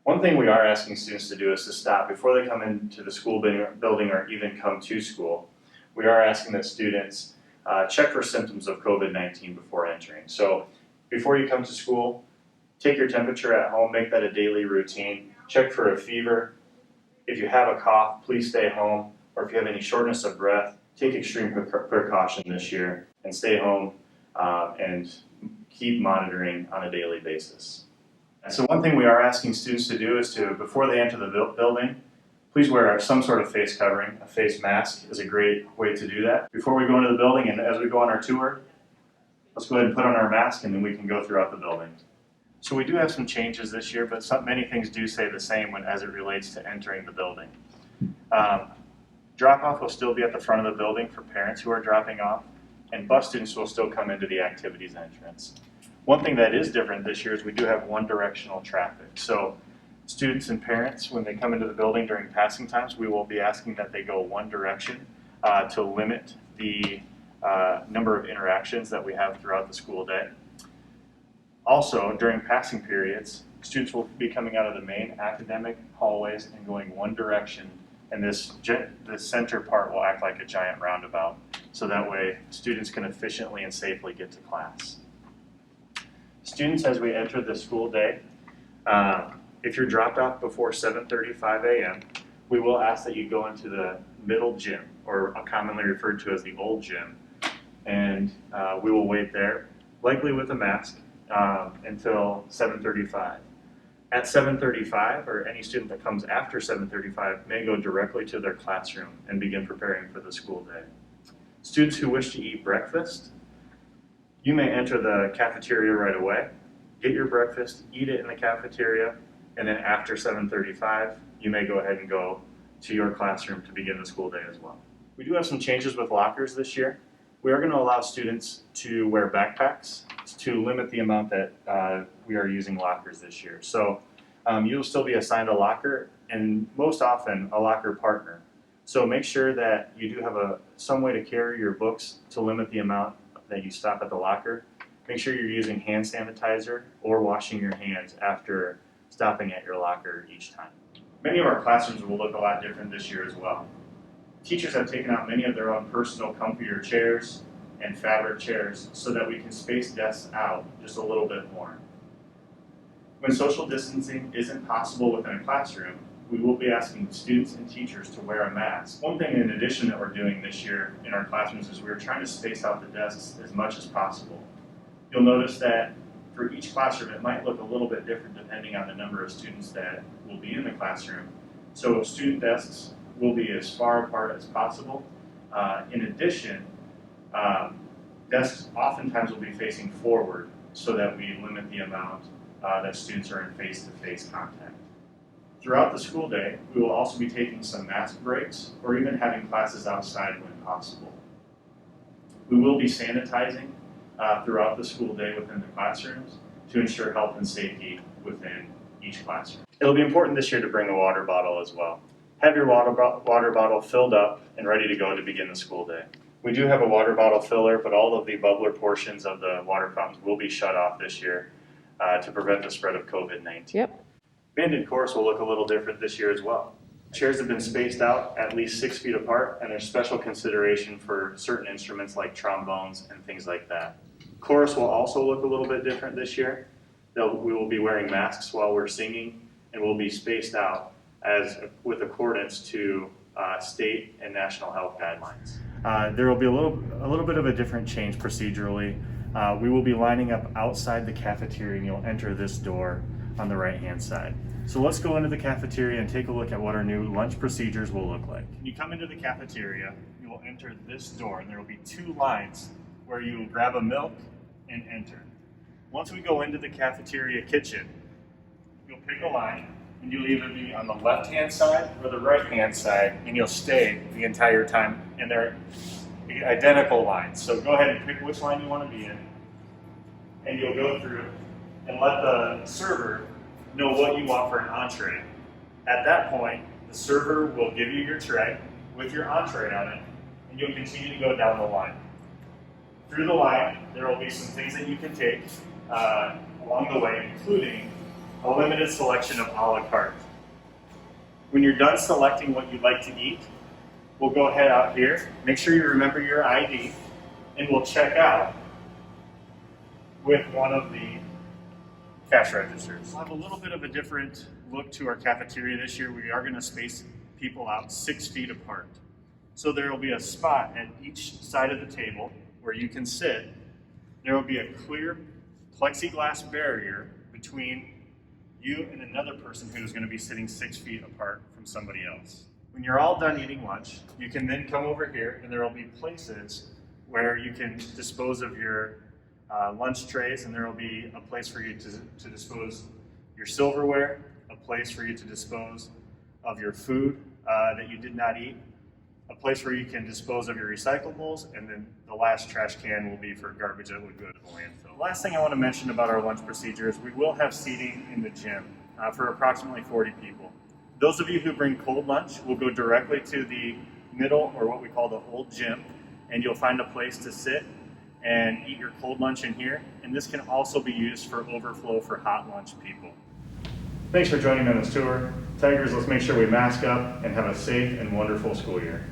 One thing we are asking students to do is to stop before they come into the school building or even come to school. We are asking that students check for symptoms of COVID-19 before entering. So before you come to school, take your temperature at home, make that a daily routine. Check for a fever. If you have a cough, please stay home. Or if you have any shortness of breath, take extreme precaution this year and stay home and keep monitoring on a daily basis. And so one thing we are asking students to do is to, before they enter the building, please wear some sort of face covering. A face mask is a great way to do that. Before we go into the building and as we go on our tour, let's go ahead and put on our mask and then we can go throughout the building. So we do have some changes this year, but many things do stay the same as it relates to entering the building. Drop-off will still be at the front of the building for parents who are dropping off, and bus students will still come into the activities entrance. One thing that is different this year is we do have one-directional traffic. So students and parents, when they come into the building during passing times, we will be asking that they go one direction to limit the number of interactions that we have throughout the school day. Also, during passing periods, students will be coming out of the main academic hallways and going one direction, and this center part will act like a giant roundabout, so that way students can efficiently and safely get to class. Students, as we enter the school day, if you're dropped off before 7:35 a.m., we will ask that you go into the middle gym, or commonly referred to as the old gym, and we will wait there, likely with a mask, until 7:35. At 7:35, or any student that comes after 7:35 may go directly to their classroom and begin preparing for the school day. Students who wish to eat breakfast, you may enter the cafeteria right away, get your breakfast, eat it in the cafeteria, and then after 7:35, you may go ahead and go to your classroom to begin the school day as well. We do have some changes with lockers this year. We are going to allow students to wear backpacks to limit the amount that we are using lockers this year. So you'll still be assigned a locker, and most often a locker partner. So make sure that you do have some way to carry your books to limit the amount that you stop at the locker. Make sure you're using hand sanitizer or washing your hands after stopping at your locker each time. Many of our classrooms will look a lot different this year as well. Teachers have taken out many of their own personal comfier chairs and fabric chairs so that we can space desks out just a little bit more. When social distancing isn't possible within a classroom, we will be asking students and teachers to wear a mask. One thing in addition that we're doing this year in our classrooms is we're trying to space out the desks as much as possible. You'll notice that for each classroom it might look a little bit different depending on the number of students that will be in the classroom. So student desks will be as far apart as possible. In addition, desks oftentimes will be facing forward so that we limit the amount that students are in face-to-face contact. Throughout the school day, we will also be taking some mask breaks or even having classes outside when possible. We will be sanitizing throughout the school day within the classrooms to ensure health and safety within each classroom. It'll be important this year to bring a water bottle as well. Have your water bottle filled up and ready to go to begin the school day. We do have a water bottle filler, but all of the bubbler portions of the water fountains will be shut off this year to prevent the spread of COVID-19. Yep. Band and chorus will look a little different this year as well. Chairs have been spaced out at least 6 feet apart, and there's special consideration for certain instruments like trombones and things like that. Chorus will also look a little bit different this year. We will be wearing masks while we're singing, and we'll be spaced out with accordance to state and national health guidelines. There will be a little bit of a different change procedurally. We will be lining up outside the cafeteria, and you'll enter this door on the right-hand side. So let's go into the cafeteria and take a look at what our new lunch procedures will look like. When you come into the cafeteria, you will enter this door, and there will be 2 lines where you will grab a milk and enter. Once we go into the cafeteria kitchen, you'll pick a line, and you'll either be on the left-hand side or the right-hand side, and you'll stay the entire time, and they're identical lines. So go ahead and pick which line you want to be in, and you'll go through and let the server know what you want for an entree. At that point, the server will give you your tray with your entree on it, and you'll continue to go down the line. Through the line, there will be some things that you can take along the way, including a limited selection of a la carte. When you're done selecting what you'd like to eat, we'll go ahead out here, make sure you remember your ID, and we'll check out with one of the cash registers. We'll have a little bit of a different look to our cafeteria this year. We are going to space people out 6 feet apart. So there will be a spot at each side of the table where you can sit. There will be a clear plexiglass barrier between you and another person who is going to be sitting 6 feet apart from somebody else. When you're all done eating lunch, you can then come over here and there will be places where you can dispose of your lunch trays, and there will be a place for you to dispose your silverware, a place for you to dispose of your food that you did not eat, a place where you can dispose of your recyclables, and then the last trash can will be for garbage that would go to the landfill. The last thing I want to mention about our lunch procedure is we will have seating in the gym for approximately 40 people. Those of you who bring cold lunch will go directly to the middle, or what we call the old gym, and you'll find a place to sit and eat your cold lunch in here. And this can also be used for overflow for hot lunch people. Thanks for joining me on this tour. Tigers, let's make sure we mask up and have a safe and wonderful school year.